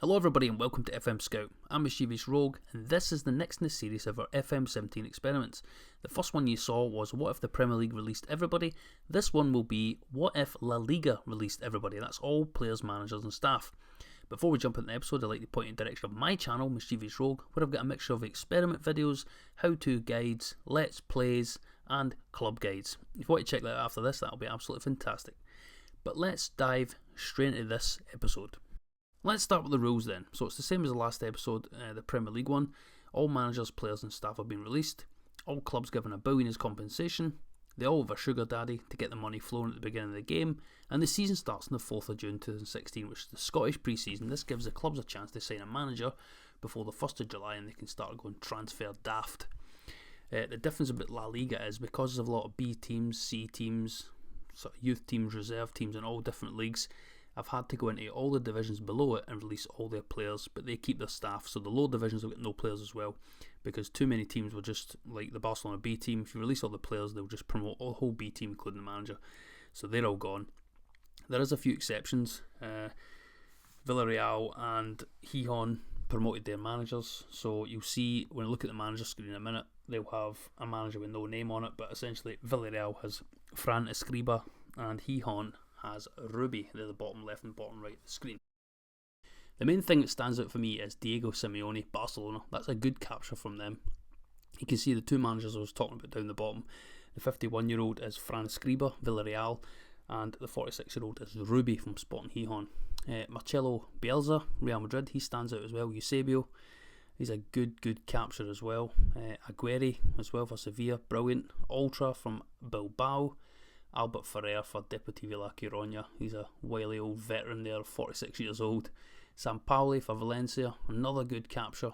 Hello everybody and welcome to FM Scout. I'm Mischievous Rogue and this is the next in the series of our FM17 experiments. The first one you saw was What If the Premier League Released Everybody. This one will be What If La Liga Released Everybody. That's all players, managers and staff. Before we jump into the episode, I'd like to point in the direction of my channel, Mischievous Rogue, where I've got a mixture of experiment videos, how-to guides, let's plays and club guides. If you want to check that out after this, that'll be absolutely fantastic. But let's dive straight into this episode. Let's start with the rules then. So it's the same as the last episode, the Premier League one. All managers, players and staff have been released. All clubs given $1 billion as compensation. They all have a sugar daddy to get the money flowing at the beginning of the game. And the season starts on the 4th of June 2016, which is the Scottish pre-season. This gives the clubs a chance to sign a manager before the 1st of July and they can start going transfer daft. The difference about La Liga is because there's a lot of B teams, C teams, sort of youth teams, reserve teams in all different leagues, I've had to go into all the divisions below it and release all their players, but they keep their staff, so the lower divisions will get no players as well, because too many teams will just, like the Barcelona B team, if you release all the players, they'll just promote the whole B team, including the manager, so they're all gone. There is a few exceptions. Villarreal and Gijón promoted their managers, so you'll see, when you look at the manager screen in a minute, they'll have a manager with no name on it, but essentially Villarreal has Fran Escriba and Gijón has Ruby. They're the bottom left and bottom right of the screen. The main thing that stands out for me is Diego Simeone, Barcelona. That's a good capture from them. You can see the two managers I was talking about down the bottom. The 51-year-old is Fran Escriba, Villarreal, and the 46-year-old is Ruby from Sporting Gijón. Marcelo Bielsa, Real Madrid, he stands out as well. Eusebio, he's a good capture as well. Aguirre as well for Sevilla, brilliant. Ultra from Bilbao. Albert Ferrer for Deportivo La Coruña, he's a wily old veteran there, 46 years old. Sampaoli for Valencia, another good capture.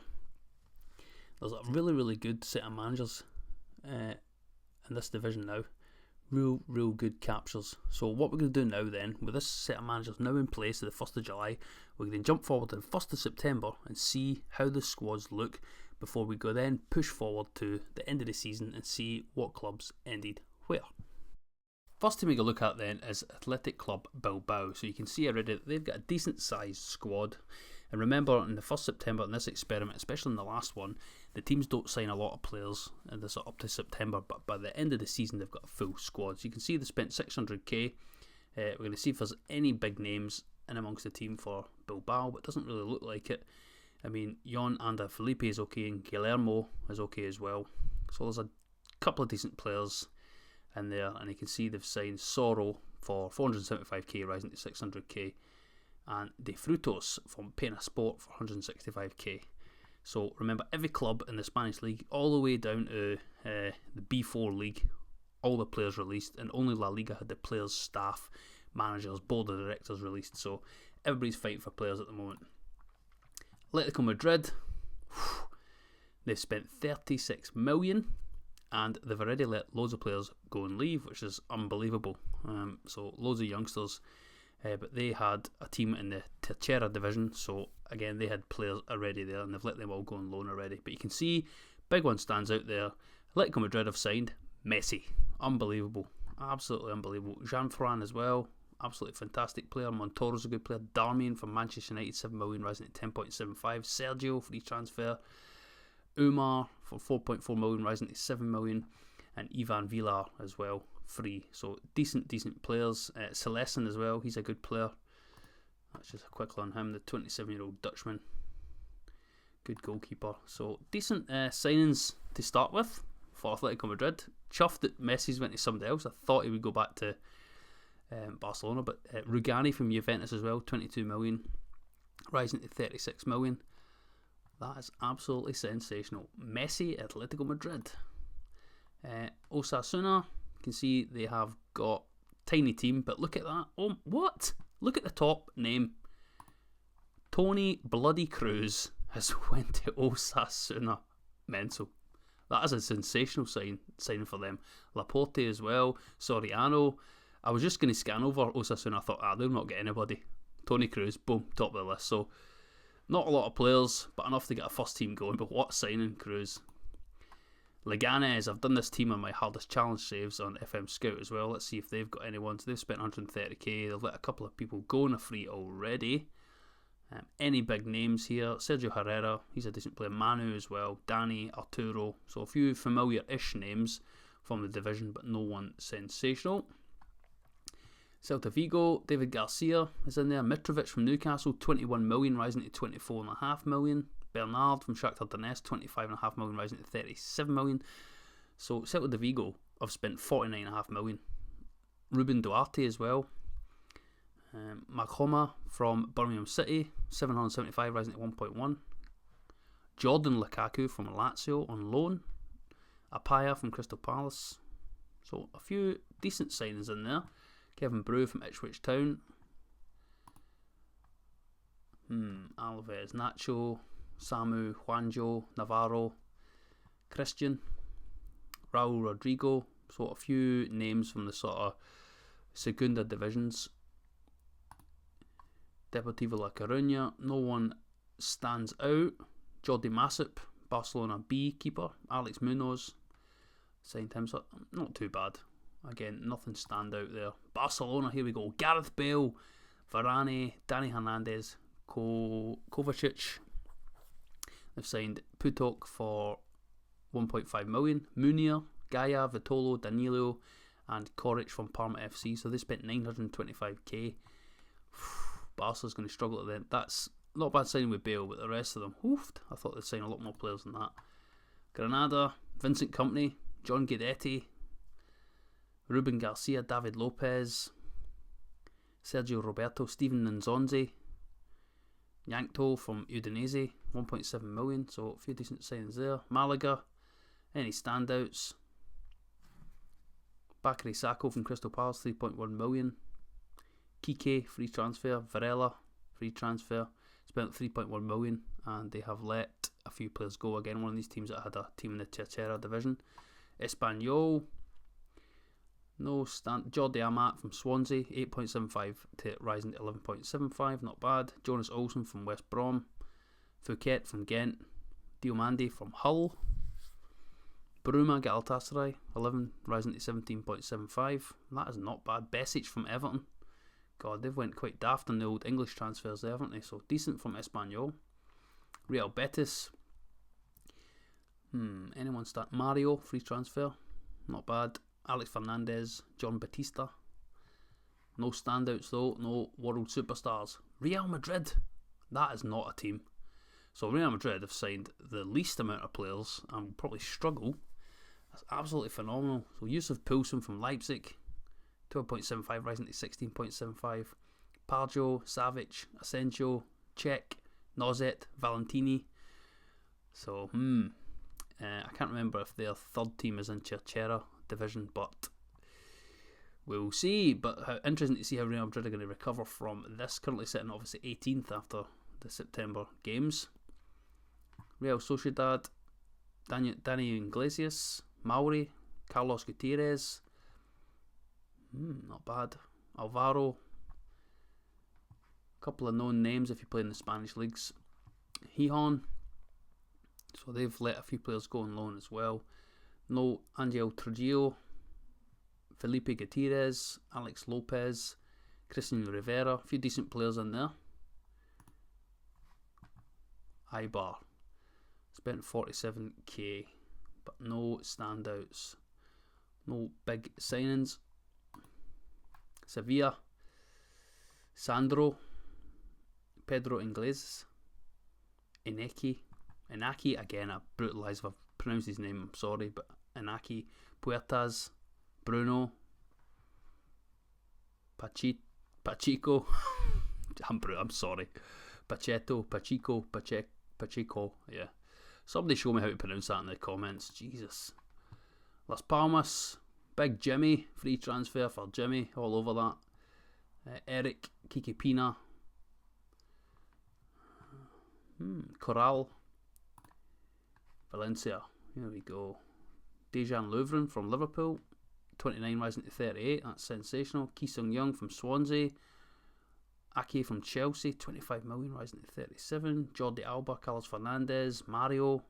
There's a really good set of managers in this division now. Real good captures. So what we're going to do now then, with this set of managers now in place to the 1st of July, we're going to jump forward to the 1st of September and see how the squads look before we go then push forward to the end of the season and see what clubs ended where. First to make a look at then is Athletic Club Bilbao. So you can see already that they've got a decent sized squad. And remember, in the 1st September in this experiment, especially in the last one, the teams don't sign a lot of players and this up to September, but by the end of the season they've got a full squad. So you can see they spent 600k. We're going to see if there's any big names in amongst the team for Bilbao, but it doesn't really look like it. I mean, Jon Ander Felipe is okay and Guillermo is okay as well. So there's a couple of decent players in there, and you can see they've signed Soro for 475k rising to 600k and De Frutos from Pena Sport for 165k. So remember, every club in the Spanish league all the way down to the B4 league, all the players released, and only La Liga had the players, staff, managers, board of directors released, so everybody's fighting for players at the moment. Atletico Madrid, they've spent 36 million and they've already let loads of players go and leave, which is unbelievable. So loads of youngsters, but they had a team in the Tercera division, so again they had players already there and they've let them all go on loan already. But you can see, big one stands out there. Atletico Madrid have signed Messi. Unbelievable. Absolutely unbelievable. Jean-Fran as well. Absolutely fantastic player. Montoro's a good player. Darmian from Manchester United, 7 million rising to 10.75. Sergio, free transfer. Umar for 4.4 million rising to 7 million, and Ivan Villar as well, free. So decent players. Celestin as well, he's a good player. That's just a quick look on him, the 27-year-old Dutchman. Good goalkeeper. So decent signings to start with for Atletico Madrid. Chuffed that Messi's went to somebody else. I thought he would go back to Barcelona, but Rugani from Juventus as well, 22 million rising to 36 million. That is absolutely sensational. Messi, Atletico Madrid. Osasuna, you can see they have got tiny team, but look at that. Oh, what? Look at the top name. Tony Bloody Cruz has went to Osasuna. Mental. That is a sensational sign for them. Laporte as well. Soriano. I was just going to scan over Osasuna. I thought, they'll not get anybody. Tony Cruz, boom, top of the list. So, not a lot of players, but enough to get a first team going. But what signing, Cruz. Leganes, I've done this team on my hardest challenge saves on FM Scout as well. Let's see if they've got anyone. So they've spent 130k. They've let a couple of people go on a free already. Any big names here? Sergio Herrera, he's a decent player. Manu as well. Danny, Arturo. So a few familiar-ish names from the division, but no one sensational. Celta Vigo, David Garcia is in there. Mitrovic from Newcastle, 21 million, rising to 24.5 million. Bernard from Shakhtar Donetsk, 25.5 million, rising to 37 million. So Celta Vigo have spent 49.5 million. Ruben Duarte as well. Maghoma from Birmingham City, 775, rising to 1.1. Jordan Lukaku from Lazio on loan. Apaya from Crystal Palace. So a few decent signings in there. Kevin Brew from Ipswich Town. Alves, Nacho, Samu, Juanjo, Navarro, Christian, Raul Rodrigo. So a few names from the sort of Segunda divisions. Deportivo La Coruña, no one stands out. Jordi Masip, Barcelona B keeper. Alex Munoz, signed him, so not too bad. Again, nothing stand out there. Barcelona, here we go. Gareth Bale, Varane, Dani Hernandez, Kovacic. They've signed Putok for 1.5 million. Munir, Gaia, Vitolo, Danilo, and Koric from Parma FC. So they spent 925k. Barca's going to struggle at them. That's not a bad signing with Bale, but the rest of them, I thought they'd sign a lot more players than that. Granada, Vincent Kompany, John Guidetti, Ruben Garcia, David Lopez, Sergio Roberto, Steven Nzonzi, Yankto from Udinese, 1.7 million, so a few decent signings there. Malaga, any standouts? Bakary Sacco from Crystal Palace, 3.1 million. Kike, free transfer. Varela, free transfer. Spent 3.1 million, and they have let a few players go. Again, one of these teams that had a team in the Tercera division. Espanyol, no stand. Jordi Amat from Swansea, 8.75 to rising to 11.75, not bad. Jonas Olsen from West Brom. Fouquet from Ghent. Diomande from Hull. Bruma Galatasaray, 11, rising to 17.75. That is not bad. Besic from Everton. God, they've went quite daft on the old English transfers there, haven't they? So decent from Espanyol. Real Betis. Anyone start? Mario, free transfer. Not bad. Alex Fernandez, John Batista. No standouts though, no world superstars. Real Madrid. That is not a team. So Real Madrid have signed the least amount of players and will probably struggle. That's absolutely phenomenal. So Yusuf Poulsen from Leipzig, 12.75 rising to 16.75. Parjo, Savic, Asensio, Cech, Nozet, Valentini. So, I can't remember if their third team is in Tercera division, but we'll see. But interesting to see how Real Madrid are going to recover from this. Currently sitting obviously 18th after the September games. Real Sociedad, Dani Iglesias, Mauri, Carlos Gutierrez. Not bad. Alvaro. A couple of known names if you play in the Spanish leagues. Gijon. So they've let a few players go on loan as well. No Angel Trujillo, Felipe Gutierrez, Alex Lopez, Christian Rivera. A few decent players in there. Ibar. Spent 47k, but no standouts. No big signings. Sevilla. Sandro. Pedro Ingles. Inaki, again, I brutalise if I've pronounced his name, I'm sorry, but Inaki, Puertas, Bruno, Pachico, I'm sorry, Pacheco, yeah. Somebody show me how to pronounce that in the comments, Jesus. Las Palmas, Big Jimmy, free transfer for Jimmy, all over that. Eric, Kike Pina, Corral, Valencia, here we go. Dejan Lovren from Liverpool, 29 rising to 38, that's sensational. Ki Sung Young from Swansea. Ake from Chelsea, 25 million rising to 37. Jordi Alba, Carlos Fernandez, Mario.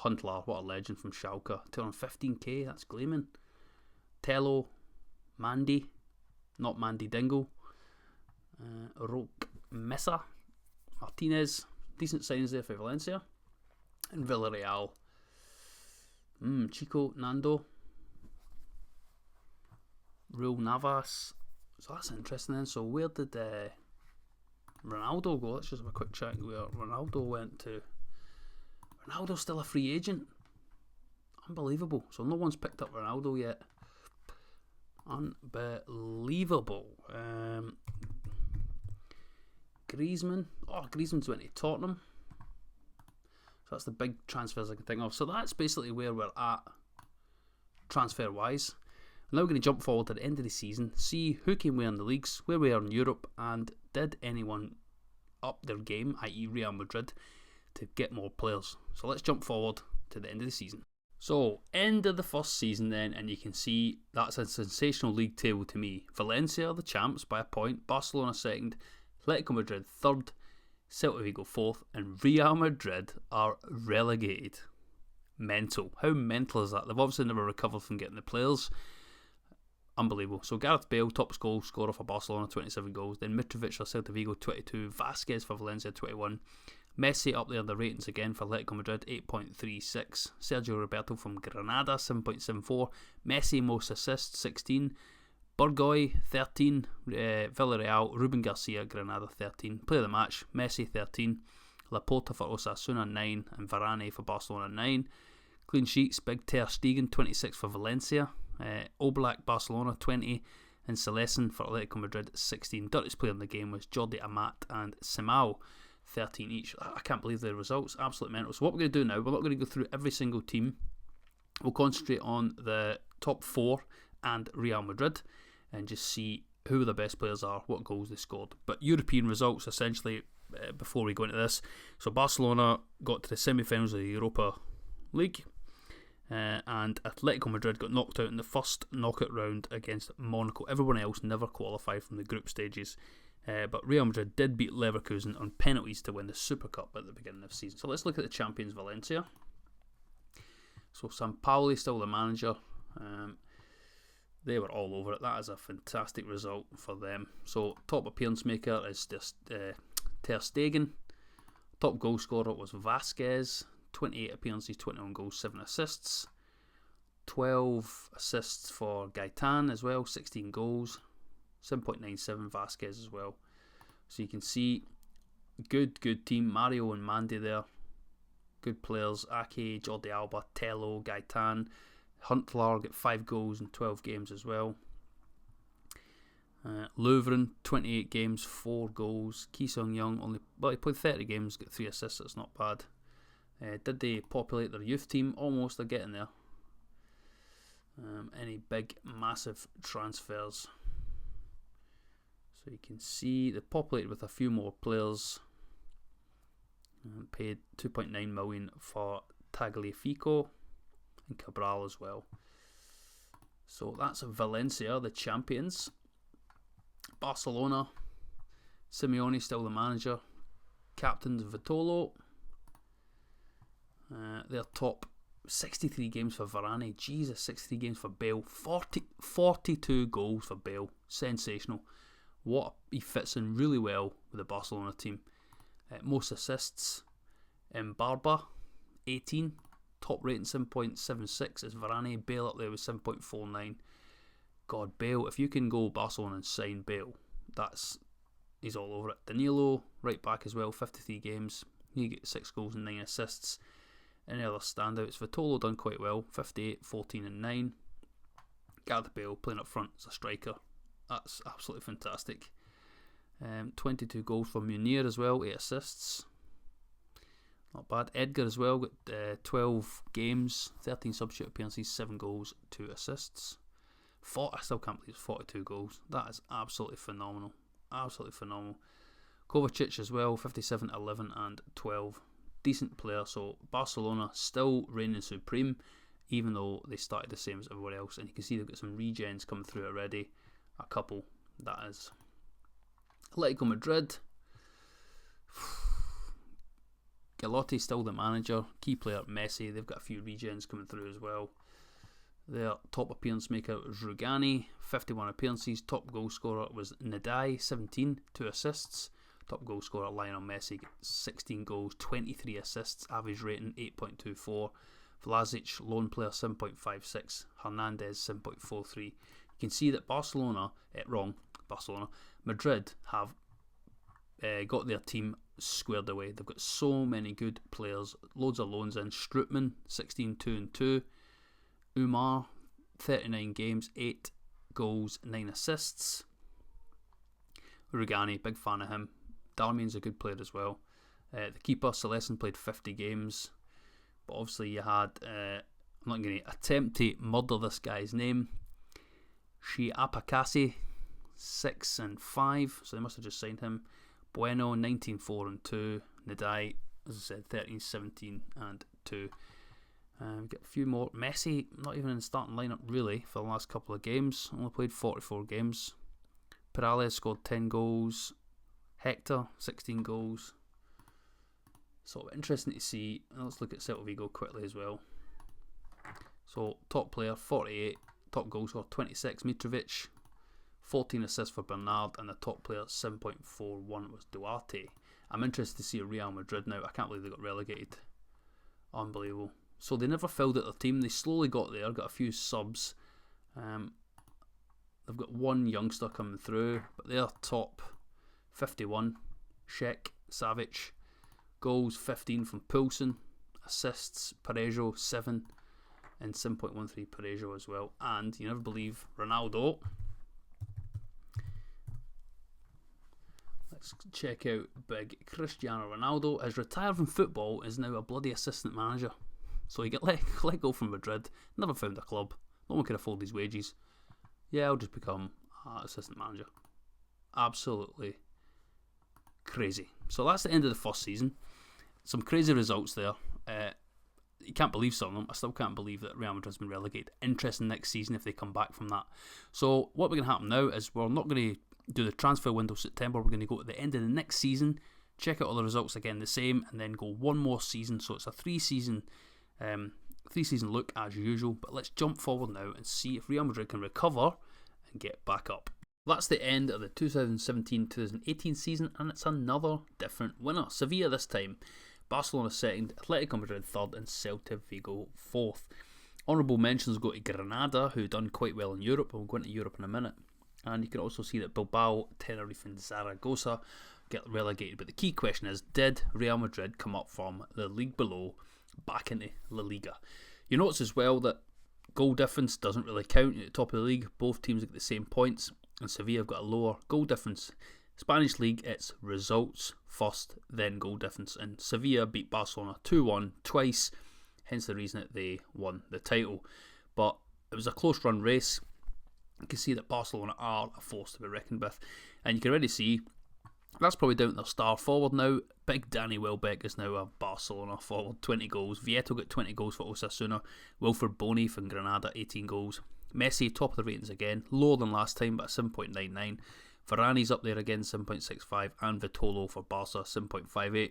Huntelaar, what a legend from Schalke, 215k, that's gleaming. Tello, Mandy, not Mandy Dingle. Roque Mesa, Martinez, decent signings there for Valencia. And Villarreal, Chico, Nando, Raul Navas. So that's interesting then. So where did Ronaldo go? Let's just have a quick check where Ronaldo went to. Ronaldo's still a free agent. Unbelievable. So no one's picked up Ronaldo yet. Unbelievable. Griezmann. Oh, Griezmann's went to Tottenham. So that's the big transfers I can think of. So that's basically where we're at transfer wise. Now we're going to jump forward to the end of the season, see who came where in the leagues, where we are in Europe, and did anyone up their game, i.e. Real Madrid, to get more players. So let's jump forward to the end of the season. So, end of the first season then, and you can see that's a sensational league table to me. Valencia are the champs by a point, Barcelona second, Atletico Madrid third, Celta Vigo fourth, and Real Madrid are relegated. Mental. How mental is that? They've obviously never recovered from getting the players. Unbelievable. So Gareth Bale, top goal scorer for Barcelona, 27 goals. Then Mitrovic for Celta Vigo, 22. Vasquez for Valencia, 21. Messi up there in the ratings again for Atletico Madrid, 8.36. Sergio Roberto from Granada, 7.74. Messi most assists, 16. Burgoy, 13. Villarreal, Ruben Garcia, Granada, 13. Player of the match, Messi, 13. Laporta for Osasuna, 9. And Varane for Barcelona, 9. Clean sheets, Big Ter Stegen, 26 for Valencia. Oblak, Barcelona, 20. And Celestin for Atletico Madrid, 16. Dirtiest player in the game was Jordi Amat and Simao, 13 each. I can't believe the results. Absolutely mental. So what we're going to do now, we're not going to go through every single team. We'll concentrate on the top 4 and Real Madrid and just see who the best players are, what goals they scored. But European results, essentially, before we go into this. So Barcelona got to the semi-finals of the Europa League. And Atletico Madrid got knocked out in the first knockout round against Monaco. Everyone else never qualified from the group stages. But Real Madrid did beat Leverkusen on penalties to win the Super Cup at the beginning of the season. So let's look at the champions, Valencia. So Sampaoli still the manager. They were all over it. That is a fantastic result for them. So top appearance maker is just Ter Stegen. Top goal scorer was Vasquez. 28 appearances, 21 goals, 7 assists. 12 assists for Gaetan as well, 16 goals. 7.97 Vasquez as well. So you can see good team. Mario and Mandy there. Good players. Ake, Jordi Alba, Tello, Gaetan. Huntelaar got 5 goals in 12 games as well. Lovren, 28 games, 4 goals. Ki Sung Young, he played 30 games, got 3 assists, that's not bad. Did they populate their youth team? Almost, they're getting there. Any big, massive transfers? So you can see they populated with a few more players. Paid 2.9 million for Tagliafico and Cabral as well. So that's Valencia, the champions. Barcelona, Simeone still the manager. Captain's Vitolo. Their top 63 games for Varane. Jesus, 63 games for Bale. 42 goals for Bale. Sensational. He fits in really well with the Barcelona team. Most assists. Barba, 18. Top rating 7.76 is Varane. Bale up there with 7.49. God, Bale, if you can go Barcelona and sign Bale, he's all over it. Danilo, right back as well, 53 games. He gets 6 goals and 9 assists. Any other standouts? Vitolo done quite well, 58, 14 and 9. Gareth Bale playing up front as a striker. That's absolutely fantastic. 22 goals for Munir as well, 8 assists. Not bad. Edgar as well, got 12 games, 13 substitute appearances, 7 goals, 2 assists. I still can't believe it's 42 goals. That is absolutely phenomenal. Absolutely phenomenal. Kovacic as well, 57, 11 and 12. Decent player. So Barcelona still reigning supreme, even though they started the same as everyone else. And you can see they've got some regens coming through already. A couple, that is. Atletico Madrid. Galotti still the manager. Key player Messi. They've got a few regens coming through as well. Their top appearance maker was Rugani, 51 appearances. Top goal scorer was Nadai, 17, 2 assists. Top goal scorer Lionel Messi, 16 goals, 23 assists, average rating 8.24. Vlasic, lone player, 7.56. Hernandez, 7.43. You can see that Madrid have got their team squared away. They've got so many good players, loads of loans in. Strootman, 16, 2 and 2. Umar, 39 games, 8 goals, 9 assists. Rugani, big fan of him. Darmian's a good player as well. The keeper, Celestin, played 50 games. But obviously you had, I'm not going to attempt to murder this guy's name, Shi Apakasi, 6 and 5, so they must have just signed him. Bueno, 19, 4 and 2. Nadai, as I said, 13, 17 and 2. Get a few more. Messi, not even in the starting lineup really for the last couple of games. Only played 44 games. Perales scored 10 goals. Hector, 16 goals. So interesting to see. Let's look at Celta Vigo quickly as well. So top player, 48. Top goal scorer, 26. Mitrovic. 14 assists for Bernard, and the top player, 7.41, was Duarte. I'm interested to see Real Madrid now. I can't believe they got relegated. Unbelievable. So they never filled out their team. They slowly got there, got a few subs. They've got one youngster coming through, but they're top 51. Sheck, Savic. Goals, 15 from Poulsen. Assists, Parejo, 7. And 7.13 Parejo as well. And you never believe Ronaldo. Let's check out big Cristiano Ronaldo. Has retired from football, is now a bloody assistant manager. So he got let go from Madrid. Never found a club. No one could afford his wages. Yeah, I'll just become assistant manager. Absolutely crazy. So that's the end of the first season. Some crazy results there. You can't believe some of them. I still can't believe that Real Madrid's been relegated. Interesting next season if they come back from that. So what we're going to happen now is we're not going to do the transfer window September. We're going to go at the end of the next season, check out all the results again the same, and then go one more season. So it's a three season look as usual. But let's jump forward now and see if Real Madrid can recover and get back up. That's the end of the 2017-2018 season, and it's another different winner. Sevilla this time, Barcelona second, Atletico Madrid third, and Celta Vigo fourth. Honourable mentions go to Granada, who done quite well in Europe. We'll go into Europe in a minute. And you can also see that Bilbao, Tenerife and Zaragoza get relegated. But the key question is, did Real Madrid come up from the league below back into La Liga? You notice as well that goal difference doesn't really count at the top of the league. Both teams get the same points, and Sevilla have got a lower goal difference. Spanish league, it's results first, then goal difference. And Sevilla beat Barcelona 2-1 twice, hence the reason that they won the title. But it was a close run race. You can see that Barcelona are a force to be reckoned with. And you can already see that's probably down to their star forward now. Big Danny Welbeck is now a Barcelona forward, 20 goals. Vieto got 20 goals for Osasuna. Wilfred Bony from Granada, 18 goals. Messi, top of the ratings again. Lower than last time, but 7.99. Varani's up there again, 7.65. And Vitolo for Barca, 7.58.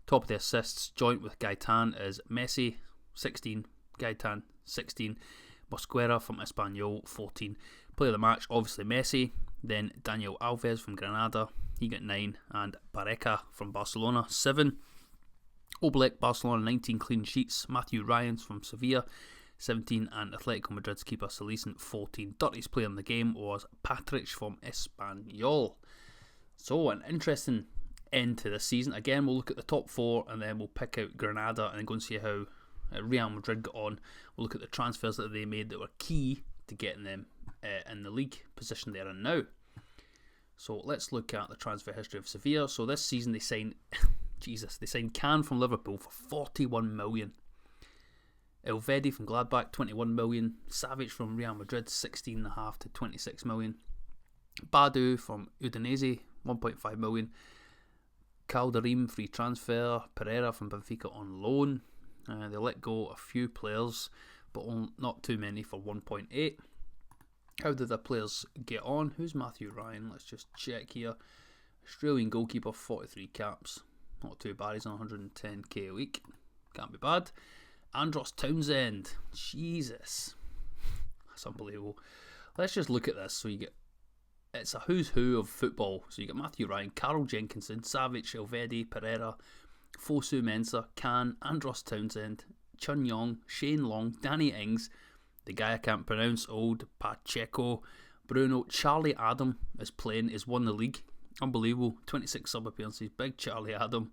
Top of the assists, joint with Gaetan, is Messi, 16. Gaetan, 16. Mosquera from Espanyol, 14. Player of the match, obviously Messi. Then Daniel Alves from Granada, he got 9. And Barreca from Barcelona, 7. Oblak, Barcelona, 19 clean sheets. Matthew Ryans from Sevilla, 17. And Atletico Madrid's keeper Salicen, 14. Dirtiest player in the game was Patrick from Espanyol. So an interesting end to this season. Again, we'll look at the top 4 and then we'll pick out Granada and then go and see how Real Madrid got on. We'll look at the transfers that they made that were key to getting them in the league position they're in now. So let's look at the transfer history of Sevilla. So this season they signed they signed Can from Liverpool for 41 million. Elvedi from Gladbach, 21 million. Savic from Real Madrid, 16.5 to 26 million. Badu from Udinese, 1.5 million. Calderim free transfer. Pereira from Benfica on loan. They let go a few players, but not too many, for 1.8. How did the players get on? Who's Matthew Ryan? Let's just check here. Australian goalkeeper, 43 caps. Not too bad, he's on 110k a week. Can't be bad. Andros Townsend. Jesus. That's unbelievable. Let's just look at this so you get it's a who's who of football. So you got Matthew Ryan, Carl Jenkinson, Savic, Elvedi, Pereira, Fosu Mensah, Can, Andros Townsend, Chun Yong, Shane Long, Danny Ings, the guy I can't pronounce, old Pacheco, Bruno, Charlie Adam is won the league. Unbelievable. 26 sub appearances. Big Charlie Adam.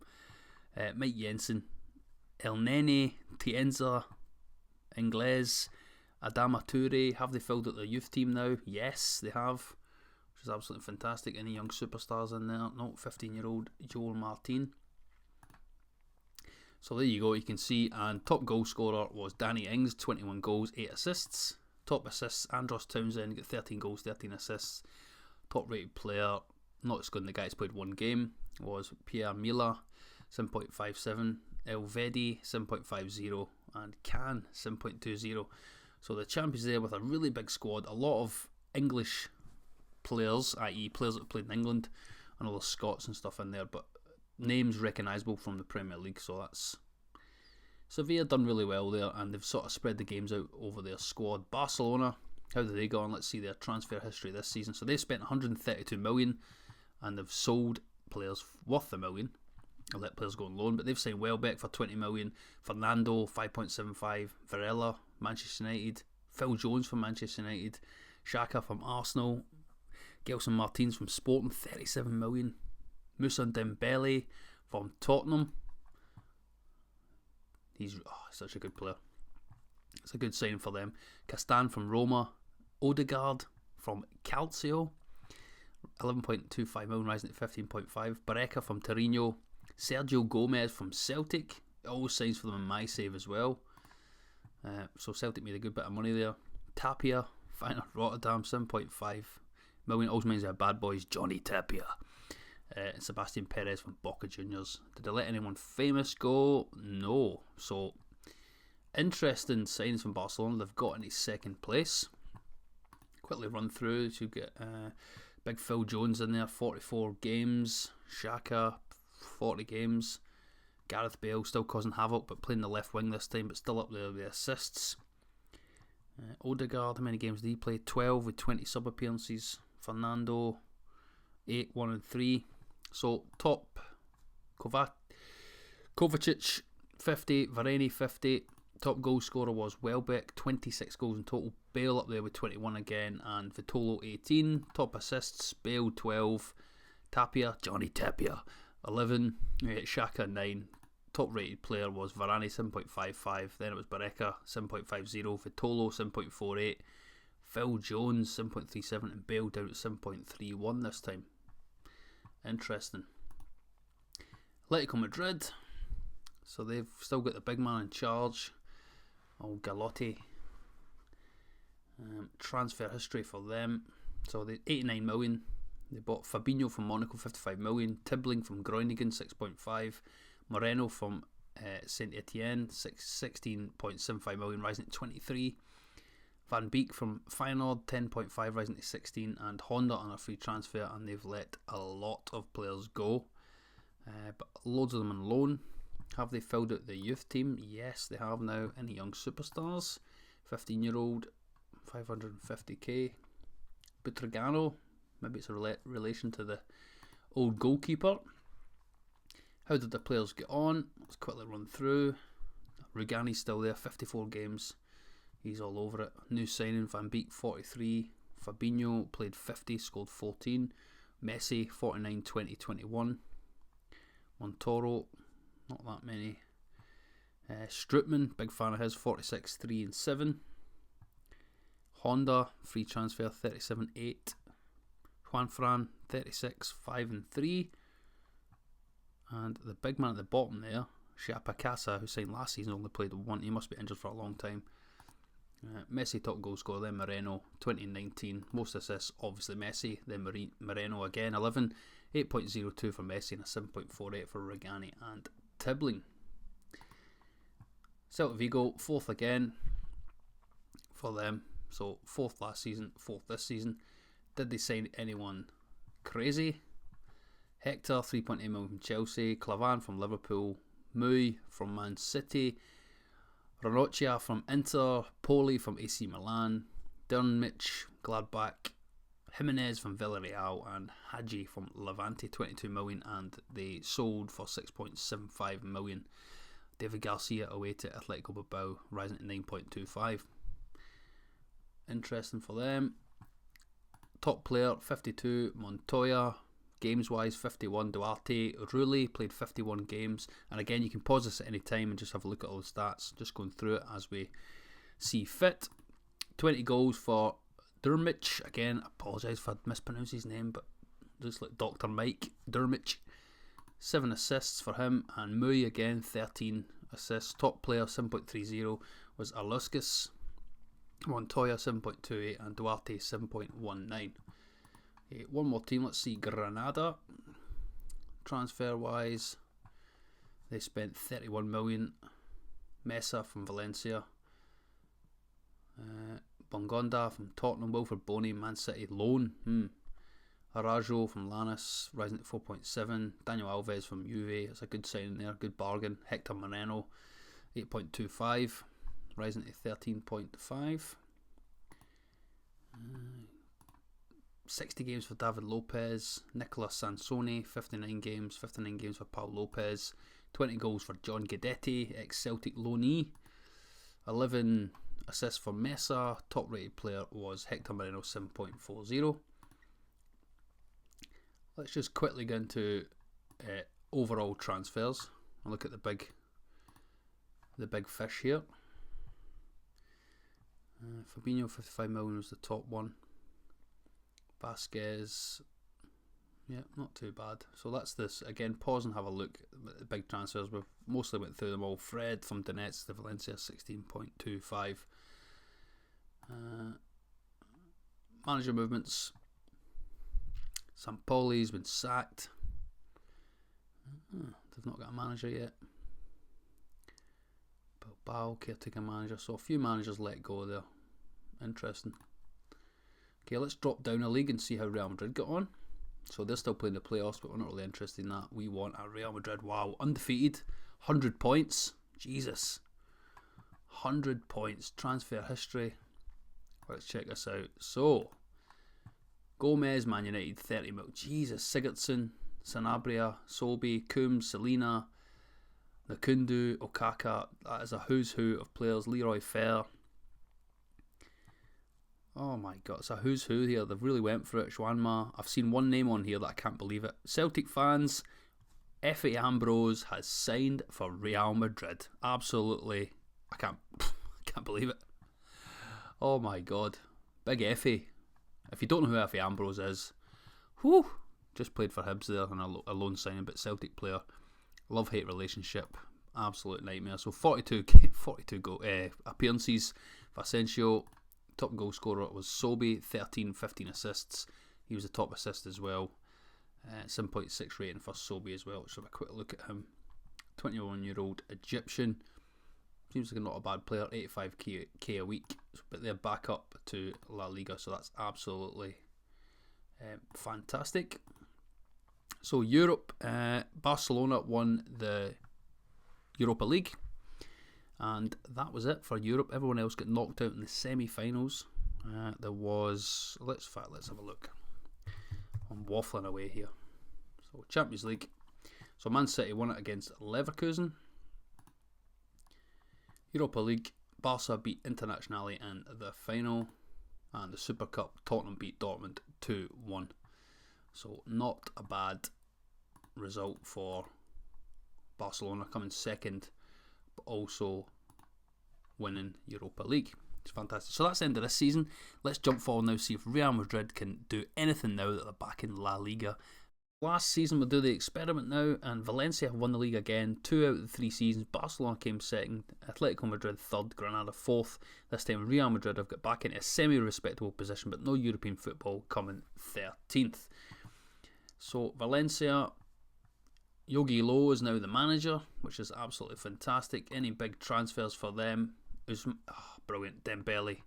Mike Jensen, El Nene, Tienza, Ingles, Adama Toure. Have they filled out their youth team now? Yes, they have, which is absolutely fantastic. Any young superstars in there? No, 15-year-old Joel Martin. So there you go, you can see. And top goal scorer was Danny Ings, 21 goals, 8 assists. Top assists, Andros Townsend, got 13 goals, 13 assists. Top rated player, not as good as the guy that's played one game, was Pierre Mila, 7.57. Elvedi, 7.50. And Can, 7.20. So the champions there with a really big squad. A lot of English players, i.e. players that have played in England. I know there's Scots and stuff in there, but names recognisable from the Premier League. So that's... Sevilla done really well there, and they've sort of spread the games out over their squad. Barcelona, how did they go on? Let's see their transfer history this season. So they spent 132 million, and they've sold players worth $1 million. I'll let players go on loan, but they've signed Welbeck for 20 million, Fernando 5.75, Varela, Manchester United, Phil Jones from Manchester United, Xhaka from Arsenal, Gelson Martins from Sporting, 37 million, Moussa Dembele from Tottenham. He's such a good player. It's a good signing for them. Castan from Roma, Odegaard from Calcio, 11.25 million, rising to 15.5. Barreca from Torino, Sergio Gomez from Celtic, always signs for them in my save as well. So Celtic made a good bit of money there. Tapia, Feyenoord Rotterdam, 7.5 million, also means they're bad boys, Johnny Tapia. Sebastian Perez from Boca Juniors. Did they let anyone famous go? No. So, interesting signings from Barcelona. They've got into second place. Quickly run through. So you get big Phil Jones in there, 44 games. Xhaka, 40 games. Gareth Bale still causing havoc, but playing the left wing this time, but still up there with the assists. Odegaard, how many games did he play? 12 with 20 sub appearances. Fernando, 8, 1 and 3. So top, Kovacic 50, Varane 50. Top goal scorer was Welbeck, 26 goals in total. Bale up there with 21 again, and Vitolo 18. Top assists, Bale 12, Tapia, Johnny Tapia 11, Xhaka 9. Top rated player was Varane 7.55. Then it was Barreca 7.50, Vitolo 7.48, Phil Jones 7.37, and Bale down at 7.31 this time. Interesting. Atletico Madrid, so they've still got the big man in charge, Galotti. Transfer history for them, so they 89 million. They bought Fabinho from Monaco, 55 million. Tibbling from Groningen, 6.5. Moreno from Saint Etienne, 16.75 million, rising to 23. Van Beek from Feyenoord, 10.5, rising to 16, and Honda on a free transfer, and they've let a lot of players go, but loads of them on loan. Have they filled out the youth team? Yes, they have now. Any young superstars? 15-year-old, 550k. Butragano, maybe it's a relation to the old goalkeeper. How did the players get on? Let's quickly run through. Rugani's still there, 54 games. He's all over it. New signing, Van Beek 43. Fabinho played 50, scored 14. Messi 49, 20, 21. Montoro, not that many. Strootman, big fan of his, 46, 3 and 7. Honda, free transfer, 37, 8. Juanfran, 36, 5 and 3. And the big man at the bottom there, Chiapacasa, who signed last season, only played one. He must be injured for a long time. Messi top goal scorer, then Moreno 20 and 19. Most assists obviously Messi, then Moreno again 11, 8.02 for Messi and a 7.48 for Rugani and Tibbling. Celta Vigo 4th again for them, so 4th last season, 4th this season. Did they sign anyone crazy? Hector 3.8 million from Chelsea, Clavan from Liverpool, Mui from Man City, Ranocchia from Inter, Poli from AC Milan, Dernmich, Gladbach, Jimenez from Villarreal and Hadji from Levante, 22 million, and they sold for 6.75 million. David Garcia away to Atletico Bilbao, rising to 9.25. Interesting for them. Top player 52, Montoya. Games wise 51, Duarte. Rulli played 51 games, and again you can pause this at any time and just have a look at all the stats, just going through it as we see fit. 20 goals for Durmic. Again, I apologise if I mispronounce his name, but just like Dr. Mike Durmic. 7 assists for him, and Mui again 13 assists. Top player 7.30 was Aluskas. Montoya 7.28 and Duarte 7.19. One more team, let's see, Granada. Transfer wise, they spent 31 million. Mesa from Valencia. Bongonda from Tottenham. Wilfred Boney, Man City, loan. Arajo from Lannis, rising to 4.7. Daniel Alves from Juve, it's a good signing there, good bargain. Hector Moreno, 8.25, rising to 13.5. 60 games for David Lopez. Nicolas Sansoni, 59 games for Paul Lopez. 20 goals for John Guidetti, ex-Celtic loanee. 11 assists for Mesa. Top rated player was Hector Moreno, 7.40. Let's just quickly go into overall transfers and look at the big fish here. Fabinho, 55 million was the top one. Vasquez, yeah, not too bad. So that's this. Again, pause and have a look at the big transfers. We've mostly went through them all. Fred from Donetsk to Valencia, 16.25. Manager movements. Sampoli's been sacked. They've not got a manager yet. Bilbao, caretaker manager. So a few managers let go there. Interesting. Okay, let's drop down a league and see how Real Madrid got on. So they're still playing the playoffs, but we're not really interested in that. We want a Real Madrid. Wow, undefeated, 100 points. Jesus, 100 points. Transfer history. Let's check this out. So, Gomez, Man United, 30 mil. Jesus, Sigurdsson, Sanabria, Solby, Coombs, Selena, Nakundu, Okaka. That is a who's who of players. Leroy Fer. Oh my god, it's a who's who here. They've really went for it. Schwanma. I've seen one name on here that I can't believe it. Celtic fans, Efe Ambrose has signed for Real Madrid. Absolutely, I can't believe it. Oh my god, big Efe. If you don't know who Efe Ambrose is, whew, just played for Hibs there on a loan signing, but Celtic player. Love-hate relationship, absolute nightmare. So 42 appearances. Asensio. Top goal scorer was Sobi, 15 assists. He was the top assist as well. 7.6 rating for Sobi as well. Let's have a quick look at him. 21-year-old Egyptian. Seems like not a bad player, 85k a week. But they're back up to La Liga, so that's absolutely fantastic. So Europe, Barcelona won the Europa League. And that was it for Europe. Everyone else got knocked out in the semi-finals. There was... Let's have a look. I'm waffling away here. So, Champions League. So, Man City won it against Leverkusen. Europa League. Barca beat Internazionale in the final. And the Super Cup, Tottenham beat Dortmund 2-1. So, not a bad result for Barcelona, coming second, but also winning Europa League. It's fantastic. So that's the end of this season. Let's jump forward now, see if Real Madrid can do anything now that they're back in La Liga. Last season we'll do the experiment now, and Valencia have won the league again 2 out of the 3 seasons. Barcelona came second, Atletico Madrid third, Granada fourth. This time Real Madrid have got back into a semi-respectable position, but no European football, coming 13th. So Valencia, Yogi Low is now the manager, which is absolutely fantastic. Any big transfers for them? Brilliant. Dembele,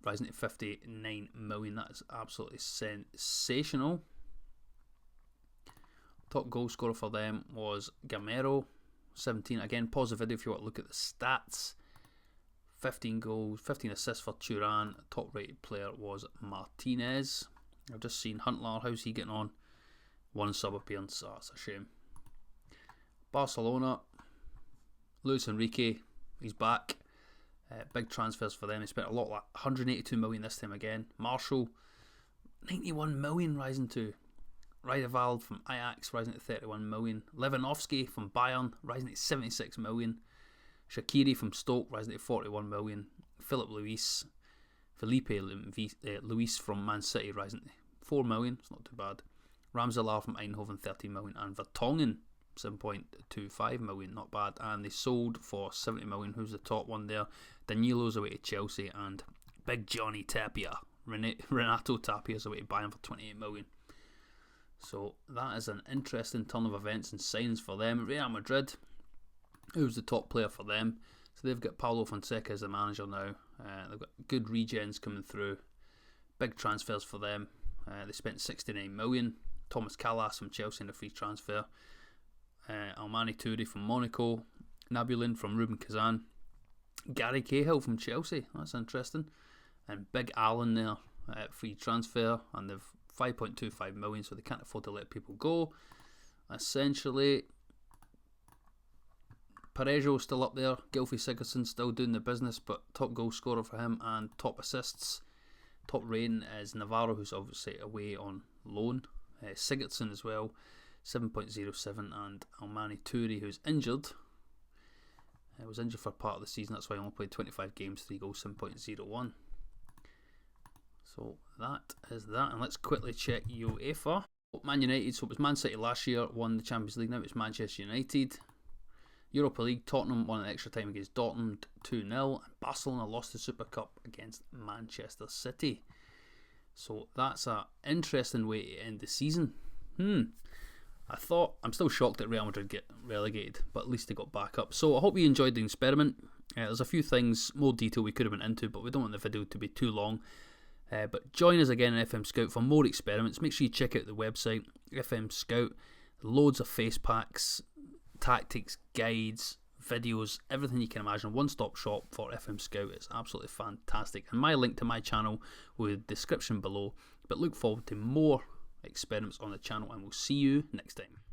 rising to 59 million. That is absolutely sensational. Top goal scorer for them was Gamero, 17. Again, pause the video if you want to look at the stats. 15 goals, 15 assists for Turan. Top rated player was Martinez. I've just seen Huntelaar. How's he getting on? 1 sub appearance. Oh, that's a shame. Barcelona. Luis Enrique. He's back. Big transfers for them. He spent a lot, like 182 million this time again. Marshall. 91 million rising to. Rijderveld from Ajax rising to 31 million. Lewandowski from Bayern rising to 76 million. Shaqiri from Stoke rising to 41 million. Felipe Luis from Man City rising to 4 million. It's not too bad. Ramselaar from Eindhoven 13 million. And Vertonghen 7.25 million. Not bad. And they sold for 70 million. Who's the top one there? Danilo's away to Chelsea. And Big Johnny Tapia. Renato Tapia's away to Bayern for 28 million. So that is an interesting turn of events and signs for them. Real Madrid, who's the top player for them? So they've got Paulo Fonseca as the manager now. They've got good regens coming through. Big transfers for them. They spent 69 million. Thomas Callas from Chelsea in a free transfer. Almani Toure from Monaco. Nabulin from Rubin Kazan. Gary Cahill from Chelsea. That's interesting. And Big Allen there, free transfer. And they've 5.25 million, so they can't afford to let people go. Essentially, Parejo still up there. Gylfi Sigurdsson still doing the business, but top goal scorer for him and top assists. Top rating is Navarro, who's obviously away on loan. Sigurdsson as well, 7.07, and Almani Toure, who's injured. Was injured for part of the season, that's why he only played 25 games, 3 goals, 7.01. So that is that, and let's quickly check UEFA. Man United, so it was Man City last year, won the Champions League, now it's Manchester United. Europa League, Tottenham won an extra time against Dortmund 2-0, and Barcelona lost the Super Cup against Manchester City. So that's an interesting way to end the season. I'm still shocked that Real Madrid get relegated, but at least they got back up. So I hope you enjoyed the experiment. There's a few things, more detail we could have went into, but we don't want the video to be too long. But join us again in FM Scout for more experiments. Make sure you check out the website, FM Scout. Loads of face packs, tactics, guides, videos, everything you can imagine. One-stop shop for FM Scout. It's absolutely fantastic. And my link to my channel will be in the description below. But look forward to more experiments on the channel, and we'll see you next time.